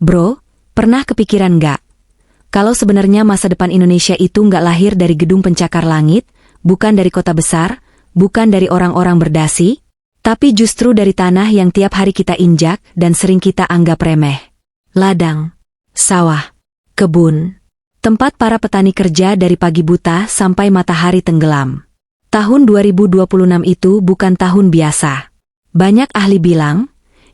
Bro, pernah kepikiran nggak? Kalau sebenarnya masa depan Indonesia itu nggak lahir dari gedung pencakar langit, bukan dari kota besar, bukan dari orang-orang berdasi, tapi justru dari tanah yang tiap hari kita injak dan sering kita anggap remeh. Ladang, sawah, kebun, tempat para petani kerja dari pagi buta sampai matahari tenggelam. Tahun 2026 itu bukan tahun biasa. Banyak ahli bilang,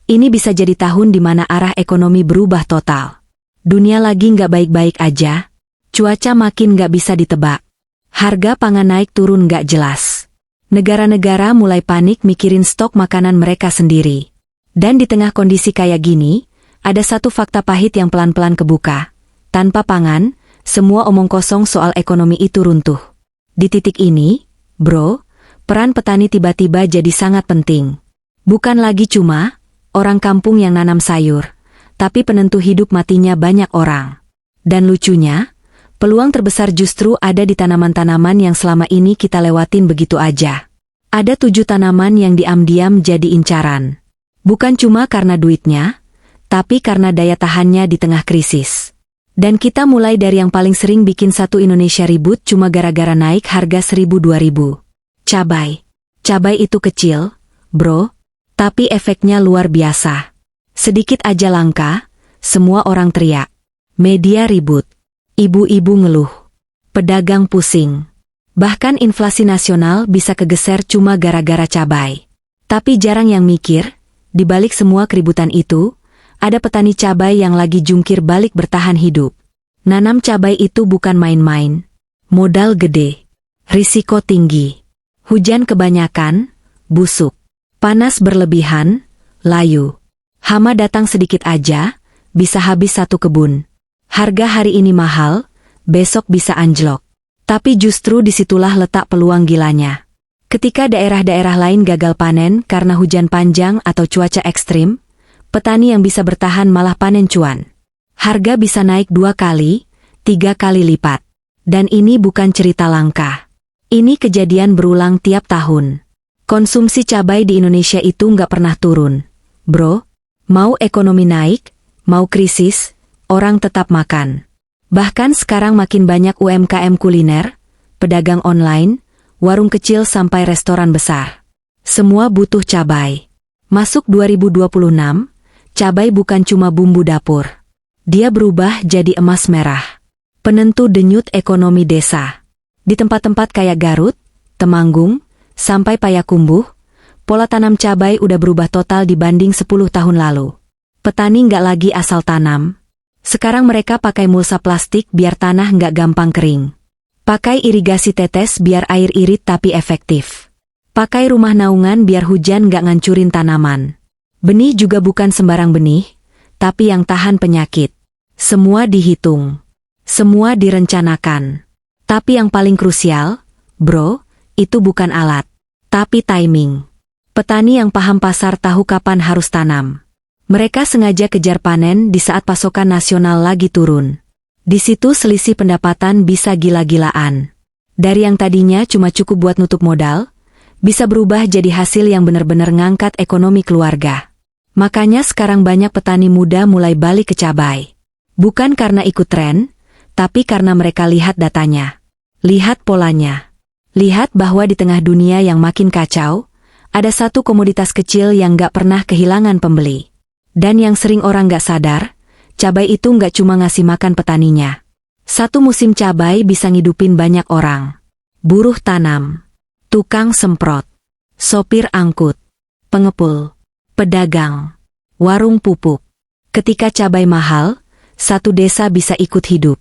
ini bisa jadi tahun di mana arah ekonomi berubah total. Dunia lagi nggak baik-baik aja, cuaca makin nggak bisa ditebak. Harga pangan naik turun nggak jelas. Negara-negara mulai panik mikirin stok makanan mereka sendiri. Dan di tengah kondisi kayak gini, ada satu fakta pahit yang pelan-pelan kebuka. Tanpa pangan, semua omong kosong soal ekonomi itu runtuh. Di titik ini, bro, peran petani tiba-tiba jadi sangat penting. Bukan lagi cuma orang kampung yang nanam sayur, tapi penentu hidup matinya banyak orang. Dan lucunya, peluang terbesar justru ada di tanaman-tanaman yang selama ini kita lewatin begitu aja. Ada 7 tanaman yang diam-diam jadi incaran. Bukan cuma karena duitnya, tapi karena daya tahannya di tengah krisis. Dan kita mulai dari yang paling sering bikin satu Indonesia ribut cuma gara-gara naik harga 1.000-2.000. Cabai. Cabai itu kecil, bro, tapi efeknya luar biasa. Sedikit aja langka, semua orang teriak. Media ribut. Ibu-ibu ngeluh. Pedagang pusing. Bahkan inflasi nasional bisa kegeser cuma gara-gara cabai. Tapi jarang yang mikir, di balik semua keributan itu, ada petani cabai yang lagi jungkir balik bertahan hidup. Nanam cabai itu bukan main-main. Modal gede. Risiko tinggi. Hujan kebanyakan, busuk. Panas berlebihan, layu. Hama datang sedikit aja, bisa habis satu kebun. Harga hari ini mahal, besok bisa anjlok. Tapi justru disitulah letak peluang gilanya. Ketika daerah-daerah lain gagal panen karena hujan panjang atau cuaca ekstrim, petani yang bisa bertahan malah panen cuan. Harga bisa naik 2 kali, 3 kali lipat. Dan ini bukan cerita langka. Ini kejadian berulang tiap tahun. Konsumsi cabai di Indonesia itu nggak pernah turun. Bro, mau ekonomi naik, mau krisis, orang tetap makan. Bahkan sekarang makin banyak UMKM kuliner, pedagang online, warung kecil sampai restoran besar. Semua butuh cabai. Masuk 2026, cabai bukan cuma bumbu dapur. Dia berubah jadi emas merah. Penentu denyut ekonomi desa. Di tempat-tempat kayak Garut, Temanggung, sampai Payakumbuh, pola tanam cabai udah berubah total dibanding 10 tahun lalu. Petani nggak lagi asal tanam. Sekarang mereka pakai mulsa plastik biar tanah nggak gampang kering. Pakai irigasi tetes biar air irit tapi efektif. Pakai rumah naungan biar hujan nggak ngancurin tanaman. Benih juga bukan sembarang benih, tapi yang tahan penyakit. Semua dihitung. Semua direncanakan. Tapi yang paling krusial, bro, itu bukan alat, tapi timing. Petani yang paham pasar tahu kapan harus tanam. Mereka sengaja kejar panen di saat pasokan nasional lagi turun. Di situ selisih pendapatan bisa gila-gilaan. Dari yang tadinya cuma cukup buat nutup modal, bisa berubah jadi hasil yang benar-benar ngangkat ekonomi keluarga. Makanya sekarang banyak petani muda mulai balik ke cabai. Bukan karena ikut tren, tapi karena mereka lihat datanya. Lihat polanya. Lihat bahwa di tengah dunia yang makin kacau, ada satu komoditas kecil yang gak pernah kehilangan pembeli. Dan yang sering orang gak sadar, cabai itu gak cuma ngasih makan petaninya. Satu musim cabai bisa ngidupin banyak orang. Buruh tanam, tukang semprot, sopir angkut, pengepul, pedagang, warung pupuk. Ketika cabai mahal, satu desa bisa ikut hidup.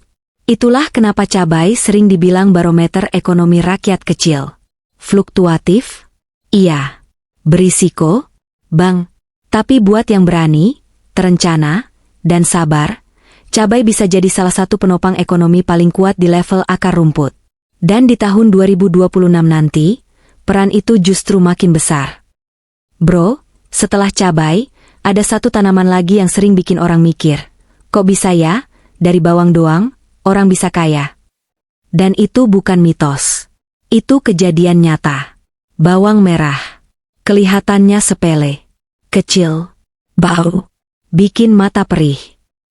Itulah kenapa cabai sering dibilang barometer ekonomi rakyat kecil. Fluktuatif? Iya. Berisiko? Bang. Tapi buat yang berani, terencana, dan sabar, cabai bisa jadi salah satu penopang ekonomi paling kuat di level akar rumput. Dan di tahun 2026 nanti, peran itu justru makin besar. Bro, setelah cabai, ada satu tanaman lagi yang sering bikin orang mikir. Kok bisa ya, dari bawang doang, orang bisa kaya? Dan itu bukan mitos. Itu kejadian nyata. Bawang merah. Kelihatannya sepele. Kecil. Bau. Bikin mata perih.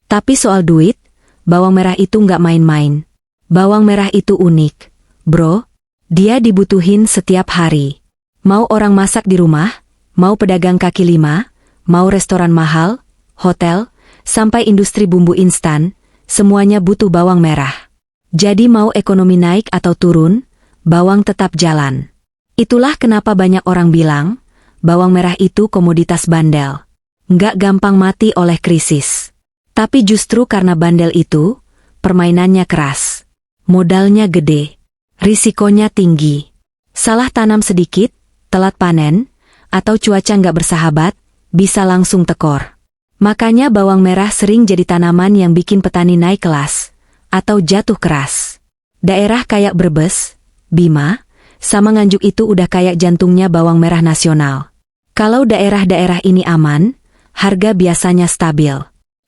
Tapi soal duit, bawang merah itu nggak main-main. Bawang merah itu unik, bro. Dia dibutuhin setiap hari. Mau orang masak di rumah, mau pedagang kaki lima, mau restoran mahal, hotel, sampai industri bumbu instan, semuanya butuh bawang merah. Jadi mau ekonomi naik atau turun, bawang tetap jalan. Itulah kenapa banyak orang bilang, bawang merah itu komoditas bandel. Nggak gampang mati oleh krisis. Tapi justru karena bandel itu, permainannya keras. Modalnya gede. Risikonya tinggi. Salah tanam sedikit, telat panen, atau cuaca nggak bersahabat, bisa langsung tekor. Makanya bawang merah sering jadi tanaman yang bikin petani naik kelas, atau jatuh keras. Daerah kayak Brebes, Bima, sama Nganjuk itu udah kayak jantungnya bawang merah nasional. Kalau daerah-daerah ini aman, harga biasanya stabil.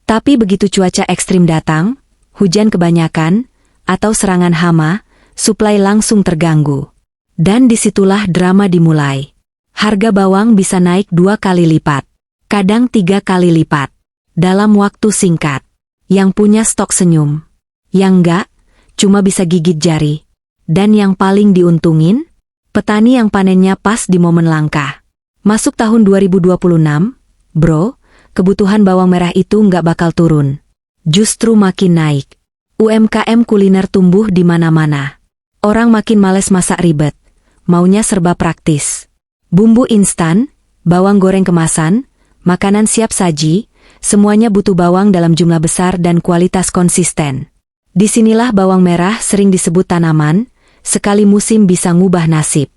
Tapi begitu cuaca ekstrim datang, hujan kebanyakan, atau serangan hama, suplai langsung terganggu. Dan disitulah drama dimulai. Harga bawang bisa naik 2 kali lipat. Kadang 3 kali lipat. Dalam waktu singkat. Yang punya stok senyum. Yang enggak, cuma bisa gigit jari. Dan yang paling diuntungin, petani yang panennya pas di momen langka. Masuk tahun 2026, bro, kebutuhan bawang merah itu nggak bakal turun. Justru makin naik. UMKM kuliner tumbuh di mana-mana. Orang makin males masak ribet, maunya serba praktis. Bumbu instan, bawang goreng kemasan, makanan siap saji, semuanya butuh bawang dalam jumlah besar dan kualitas konsisten. Disinilah bawang merah sering disebut tanaman, sekali musim bisa ngubah nasib.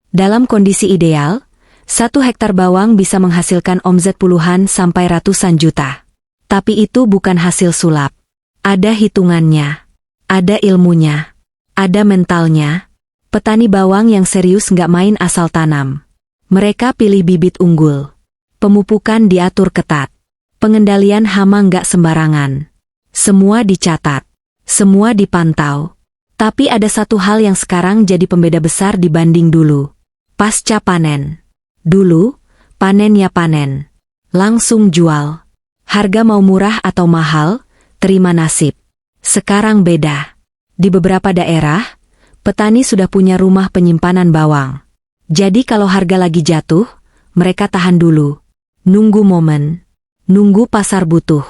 Dalam kondisi ideal, 1 hektar bawang bisa menghasilkan omzet puluhan sampai ratusan juta. Tapi itu bukan hasil sulap. Ada hitungannya, ada ilmunya. Ada mentalnya. Petani bawang yang serius nggak main asal tanam. Mereka pilih bibit unggul. Pemupukan diatur ketat. Pengendalian hama nggak sembarangan. Semua dicatat. Semua dipantau. Tapi ada satu hal yang sekarang jadi pembeda besar dibanding dulu. Pasca panen. Dulu, panen ya panen. Langsung jual. Harga mau murah atau mahal, terima nasib. Sekarang beda. Di beberapa daerah, petani sudah punya rumah penyimpanan bawang. Jadi kalau harga lagi jatuh, mereka tahan dulu. Nunggu momen. Nunggu pasar butuh.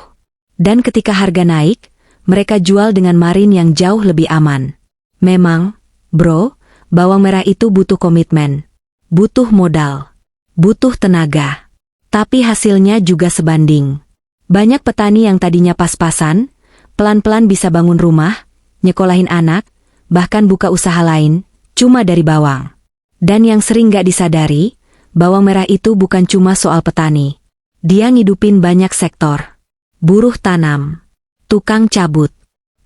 Dan ketika harga naik, mereka jual dengan margin yang jauh lebih aman. Memang, bro, bawang merah itu butuh komitmen. Butuh modal. Butuh tenaga. Tapi hasilnya juga sebanding. Banyak petani yang tadinya pas-pasan, pelan-pelan bisa bangun rumah, nyekolahin anak, bahkan buka usaha lain, cuma dari bawang. Dan yang sering gak disadari, bawang merah itu bukan cuma soal petani. Dia ngidupin banyak sektor. Buruh tanam, tukang cabut,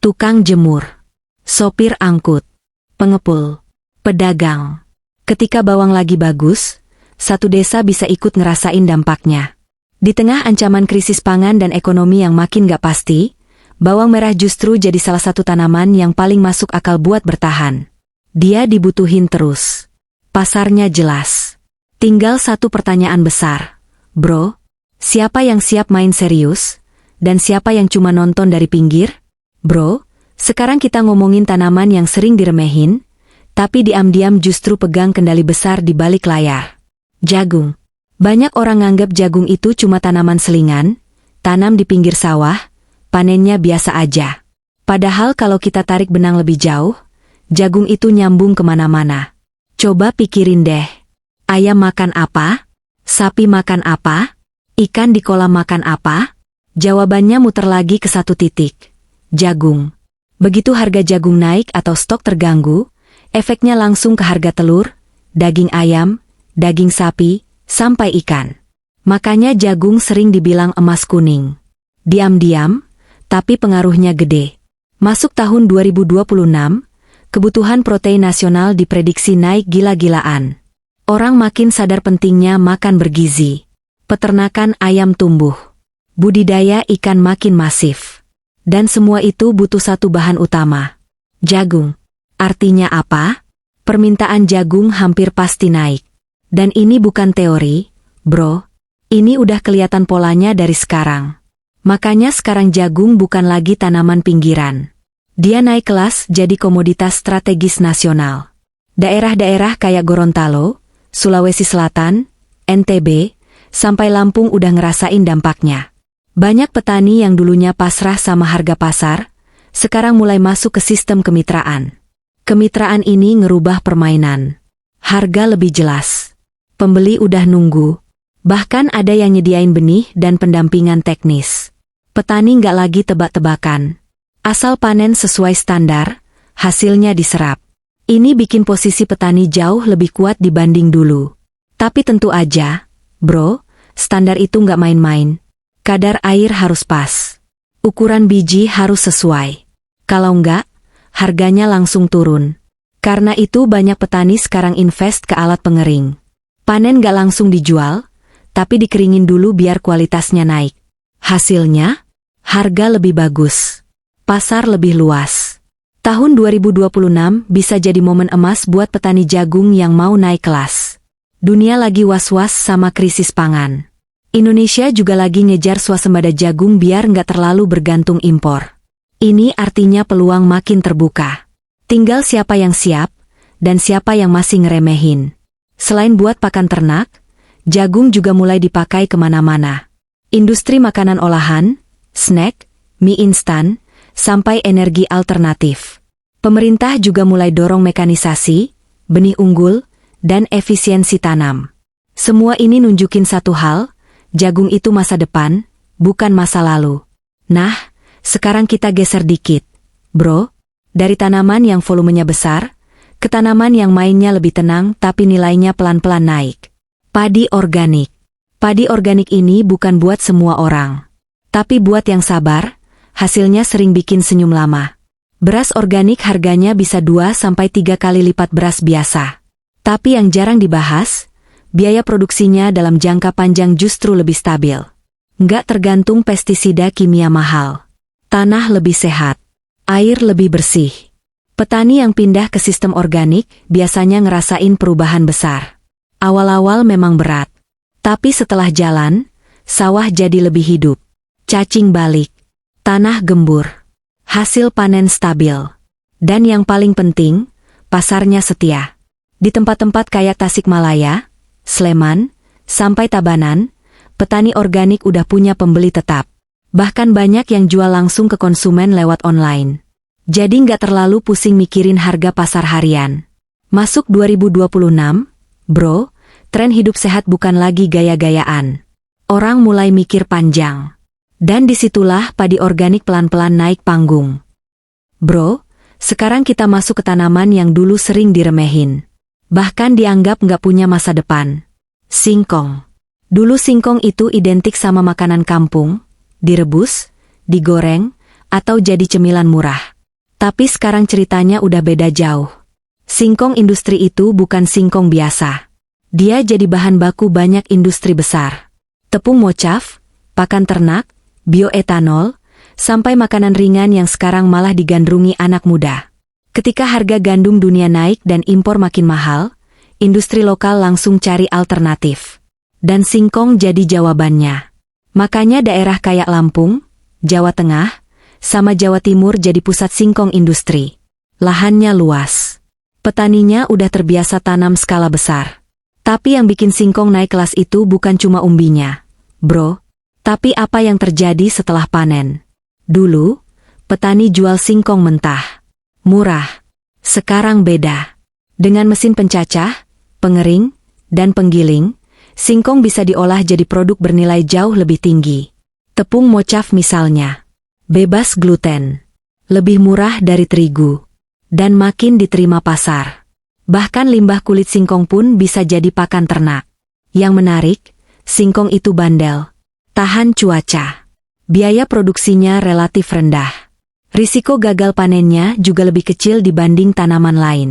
tukang jemur, sopir angkut, pengepul, pedagang. Ketika bawang lagi bagus, satu desa bisa ikut ngerasain dampaknya. Di tengah ancaman krisis pangan dan ekonomi yang makin gak pasti, bawang merah justru jadi salah satu tanaman yang paling masuk akal buat bertahan. Dia dibutuhin terus. Pasarnya jelas. Tinggal satu pertanyaan besar. Bro, siapa yang siap main serius? Dan siapa yang cuma nonton dari pinggir? Bro, sekarang kita ngomongin tanaman yang sering diremehin, tapi diam-diam justru pegang kendali besar di balik layar. Jagung. Banyak orang nganggap jagung itu cuma tanaman selingan, tanam di pinggir sawah, panennya biasa aja. Padahal kalau kita tarik benang lebih jauh, jagung itu nyambung kemana-mana. Coba pikirin deh. Ayam makan apa? Sapi makan apa? Ikan di kolam makan apa? Jawabannya muter lagi ke satu titik. Jagung. Begitu harga jagung naik atau stok terganggu, efeknya langsung ke harga telur, daging ayam, daging sapi, sampai ikan. Makanya jagung sering dibilang emas kuning. Diam-diam, tapi pengaruhnya gede. Masuk tahun 2026, kebutuhan protein nasional diprediksi naik gila-gilaan. Orang makin sadar pentingnya makan bergizi. Peternakan ayam tumbuh. Budidaya ikan makin masif. Dan semua itu butuh satu bahan utama. Jagung. Artinya apa? Permintaan jagung hampir pasti naik. Dan ini bukan teori, bro. Ini udah kelihatan polanya dari sekarang. Makanya sekarang jagung bukan lagi tanaman pinggiran. Dia naik kelas jadi komoditas strategis nasional. Daerah-daerah kayak Gorontalo, Sulawesi Selatan, NTB, sampai Lampung udah ngerasain dampaknya. Banyak petani yang dulunya pasrah sama harga pasar, sekarang mulai masuk ke sistem kemitraan. Kemitraan ini ngerubah permainan. Harga lebih jelas. Pembeli udah nunggu. Bahkan ada yang nyediain benih dan pendampingan teknis. Petani nggak lagi tebak-tebakan. Asal panen sesuai standar, hasilnya diserap. Ini bikin posisi petani jauh lebih kuat dibanding dulu. Tapi tentu aja, bro, standar itu nggak main-main. Kadar air harus pas. Ukuran biji harus sesuai. Kalau nggak, harganya langsung turun. Karena itu banyak petani sekarang invest ke alat pengering. Panen nggak langsung dijual, tapi dikeringin dulu biar kualitasnya naik. Hasilnya, harga lebih bagus. Pasar lebih luas. Tahun 2026 bisa jadi momen emas buat petani jagung yang mau naik kelas. Dunia lagi was-was sama krisis pangan. Indonesia juga lagi ngejar swasembada jagung biar nggak terlalu bergantung impor. Ini artinya peluang makin terbuka. Tinggal siapa yang siap, dan siapa yang masih ngeremehin. Selain buat pakan ternak, jagung juga mulai dipakai kemana-mana. Industri makanan olahan, snack, mie instan, sampai energi alternatif. Pemerintah juga mulai dorong mekanisasi, benih unggul, dan efisiensi tanam. Semua ini nunjukin satu hal, jagung itu masa depan, bukan masa lalu. Nah, sekarang kita geser dikit, bro. Dari tanaman yang volumenya besar, ke tanaman yang mainnya lebih tenang tapi nilainya pelan-pelan naik. Padi organik. Padi organik ini bukan buat semua orang. Tapi buat yang sabar, hasilnya sering bikin senyum lama. Beras organik harganya bisa 2-3 kali lipat beras biasa. Tapi yang jarang dibahas, biaya produksinya dalam jangka panjang justru lebih stabil. Nggak tergantung pestisida kimia mahal. Tanah lebih sehat. Air lebih bersih. Petani yang pindah ke sistem organik biasanya ngerasain perubahan besar. Awal-awal memang berat. Tapi setelah jalan, sawah jadi lebih hidup. Cacing balik. Tanah gembur. Hasil panen stabil. Dan yang paling penting, pasarnya setia. Di tempat-tempat kayak Tasikmalaya, Sleman, sampai Tabanan, petani organik udah punya pembeli tetap. Bahkan banyak yang jual langsung ke konsumen lewat online. Jadi nggak terlalu pusing mikirin harga pasar harian. Masuk 2026, bro, tren hidup sehat bukan lagi gaya-gayaan. Orang mulai mikir panjang. Dan disitulah padi organik pelan-pelan naik panggung. Bro, sekarang kita masuk ke tanaman yang dulu sering diremehin. Bahkan dianggap nggak punya masa depan. Singkong. Dulu singkong itu identik sama makanan kampung, direbus, digoreng, atau jadi cemilan murah. Tapi sekarang ceritanya udah beda jauh. Singkong industri itu bukan singkong biasa. Dia jadi bahan baku banyak industri besar. Tepung mocaf, pakan ternak, bioetanol, sampai makanan ringan yang sekarang malah digandrungi anak muda. Ketika harga gandum dunia naik dan impor makin mahal, industri lokal langsung cari alternatif. Dan singkong jadi jawabannya. Makanya daerah kayak Lampung, Jawa Tengah, sama Jawa Timur jadi pusat singkong industri. Lahannya luas. Petaninya udah terbiasa tanam skala besar. Tapi yang bikin singkong naik kelas itu bukan cuma umbinya, bro. Tapi apa yang terjadi setelah panen? Dulu, petani jual singkong mentah. Murah. Sekarang beda. Dengan mesin pencacah, pengering, dan penggiling, singkong bisa diolah jadi produk bernilai jauh lebih tinggi. Tepung mocaf misalnya. Bebas gluten. Lebih murah dari terigu. Dan makin diterima pasar. Bahkan limbah kulit singkong pun bisa jadi pakan ternak. Yang menarik, singkong itu bandel. Tahan cuaca. Biaya produksinya relatif rendah. Risiko gagal panennya juga lebih kecil dibanding tanaman lain.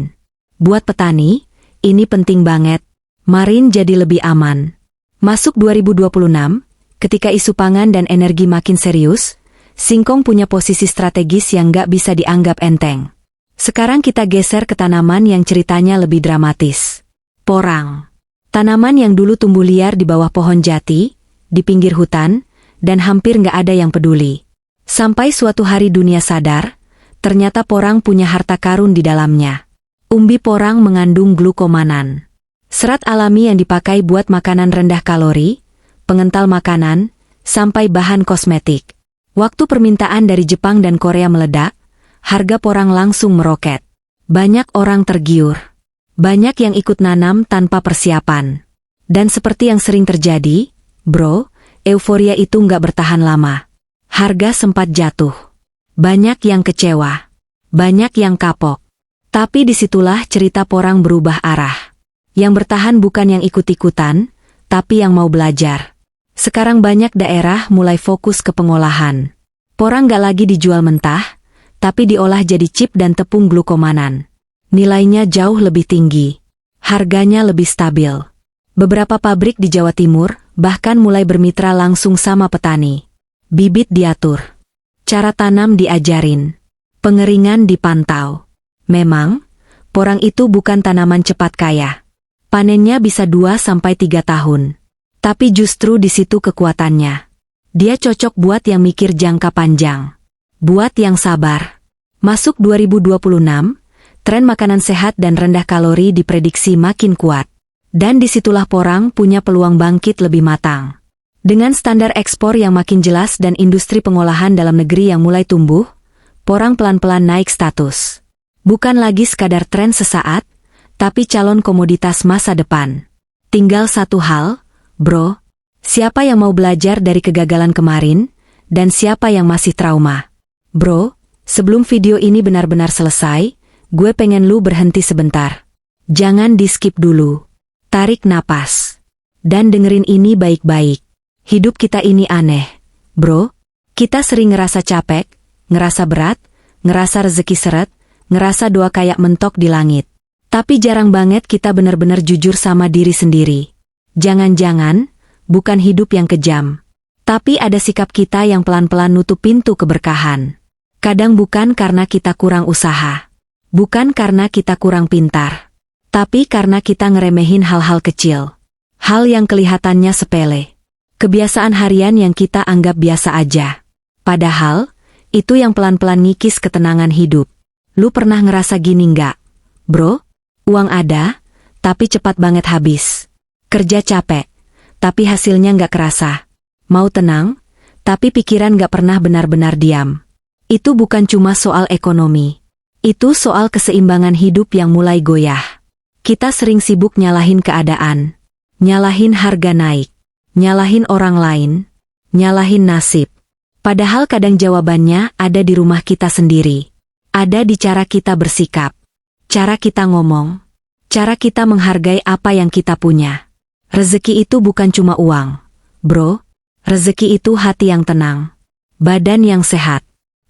Buat petani, ini penting banget. Marin jadi lebih aman. Masuk 2026, ketika isu pangan dan energi makin serius, singkong punya posisi strategis yang nggak bisa dianggap enteng. Sekarang kita geser ke tanaman yang ceritanya lebih dramatis. Porang. Tanaman yang dulu tumbuh liar di bawah pohon jati, di pinggir hutan, dan hampir nggak ada yang peduli. Sampai suatu hari dunia sadar, ternyata porang punya harta karun di dalamnya. Umbi porang mengandung glukomanan, serat alami yang dipakai buat makanan rendah kalori, pengental makanan, sampai bahan kosmetik. Waktu permintaan dari Jepang dan Korea meledak, harga porang langsung meroket. Banyak orang tergiur. Banyak yang ikut nanam tanpa persiapan. Dan seperti yang sering terjadi, bro, euforia itu nggak bertahan lama. Harga sempat jatuh. Banyak yang kecewa. Banyak yang kapok. Tapi disitulah cerita porang berubah arah. Yang bertahan bukan yang ikut-ikutan, tapi yang mau belajar. Sekarang banyak daerah mulai fokus ke pengolahan. Porang nggak lagi dijual mentah, tapi diolah jadi chip dan tepung glukomanan. Nilainya jauh lebih tinggi. Harganya lebih stabil. Beberapa pabrik di Jawa Timur bahkan mulai bermitra langsung sama petani. Bibit diatur. Cara tanam diajarin. Pengeringan dipantau. Memang, porang itu bukan tanaman cepat kaya. Panennya bisa 2-3 tahun. Tapi justru di situ kekuatannya. Dia cocok buat yang mikir jangka panjang. Buat yang sabar. Masuk 2026, tren makanan sehat dan rendah kalori diprediksi makin kuat. Dan disitulah porang punya peluang bangkit lebih matang. Dengan standar ekspor yang makin jelas dan industri pengolahan dalam negeri yang mulai tumbuh, porang pelan-pelan naik status. Bukan lagi sekadar tren sesaat, tapi calon komoditas masa depan. Tinggal satu hal, bro, siapa yang mau belajar dari kegagalan kemarin, dan siapa yang masih trauma? Bro, sebelum video ini benar-benar selesai, gue pengen lu berhenti sebentar. Jangan di-skip dulu. Tarik napas. Dan dengerin ini baik-baik. Hidup kita ini aneh. Bro, kita sering ngerasa capek, ngerasa berat, ngerasa rezeki seret, ngerasa doa kayak mentok di langit. Tapi jarang banget kita benar-benar jujur sama diri sendiri. Jangan-jangan, bukan hidup yang kejam. Tapi ada sikap kita yang pelan-pelan nutup pintu keberkahan. Kadang bukan karena kita kurang usaha. Bukan karena kita kurang pintar. Tapi karena kita ngeremehin hal-hal kecil. Hal yang kelihatannya sepele. Kebiasaan harian yang kita anggap biasa aja. Padahal, itu yang pelan-pelan ngikis ketenangan hidup. Lu pernah ngerasa gini nggak? Bro, uang ada, tapi cepat banget habis. Kerja capek, tapi hasilnya nggak kerasa. Mau tenang, tapi pikiran nggak pernah benar-benar diam. Itu bukan cuma soal ekonomi. Itu soal keseimbangan hidup yang mulai goyah. Kita sering sibuk nyalahin keadaan, nyalahin harga naik, nyalahin orang lain, nyalahin nasib. Padahal kadang jawabannya ada di rumah kita sendiri. Ada di cara kita bersikap, cara kita ngomong, cara kita menghargai apa yang kita punya. Rezeki itu bukan cuma uang, bro. Rezeki itu hati yang tenang, badan yang sehat,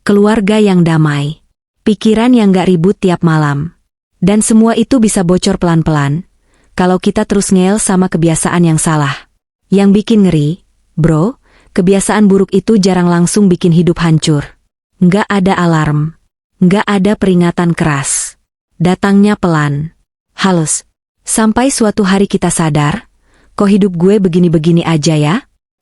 keluarga yang damai, pikiran yang gak ribut tiap malam. Dan semua itu bisa bocor pelan-pelan, kalau kita terus ngeyel sama kebiasaan yang salah. Yang bikin ngeri, bro, kebiasaan buruk itu jarang langsung bikin hidup hancur. Nggak ada alarm, nggak ada peringatan keras. Datangnya pelan, halus. Sampai suatu hari kita sadar, kok hidup gue begini-begini aja ya?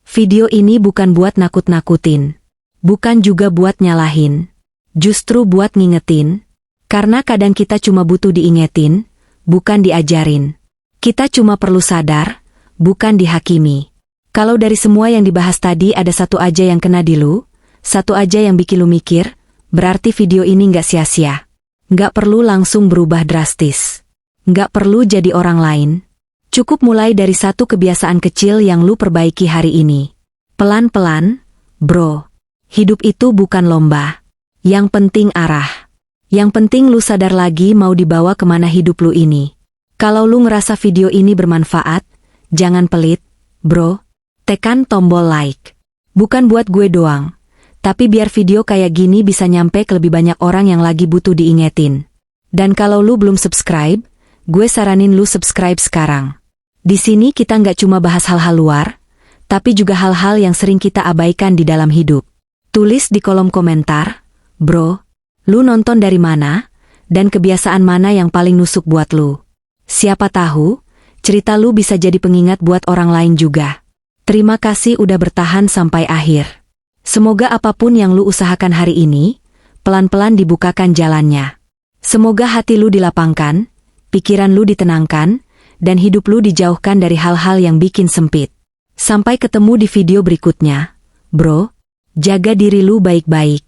Video ini bukan buat nakut-nakutin. Bukan juga buat nyalahin. Justru buat ngingetin. Karena kadang kita cuma butuh diingetin, bukan diajarin. Kita cuma perlu sadar, bukan dihakimi. Kalau dari semua yang dibahas tadi ada satu aja yang kena di lu, satu aja yang bikin lu mikir, berarti video ini nggak sia-sia. Nggak perlu langsung berubah drastis. Nggak perlu jadi orang lain. Cukup mulai dari satu kebiasaan kecil yang lu perbaiki hari ini. Pelan-pelan, bro. Hidup itu bukan lomba. Yang penting arah. Yang penting lu sadar lagi mau dibawa kemana hidup lu ini. Kalau lu ngerasa video ini bermanfaat, jangan pelit, bro. Tekan tombol like. Bukan buat gue doang. Tapi biar video kayak gini bisa nyampe ke lebih banyak orang yang lagi butuh diingetin. Dan kalau lu belum subscribe, gue saranin lu subscribe sekarang. Di sini kita nggak cuma bahas hal-hal luar, tapi juga hal-hal yang sering kita abaikan di dalam hidup. Tulis di kolom komentar, bro. Lu nonton dari mana, dan kebiasaan mana yang paling nusuk buat lu? Siapa tahu, cerita lu bisa jadi pengingat buat orang lain juga. Terima kasih udah bertahan sampai akhir. Semoga apapun yang lu usahakan hari ini, pelan-pelan dibukakan jalannya. Semoga hati lu dilapangkan, pikiran lu ditenangkan, dan hidup lu dijauhkan dari hal-hal yang bikin sempit. Sampai ketemu di video berikutnya. Bro, jaga diri lu baik-baik.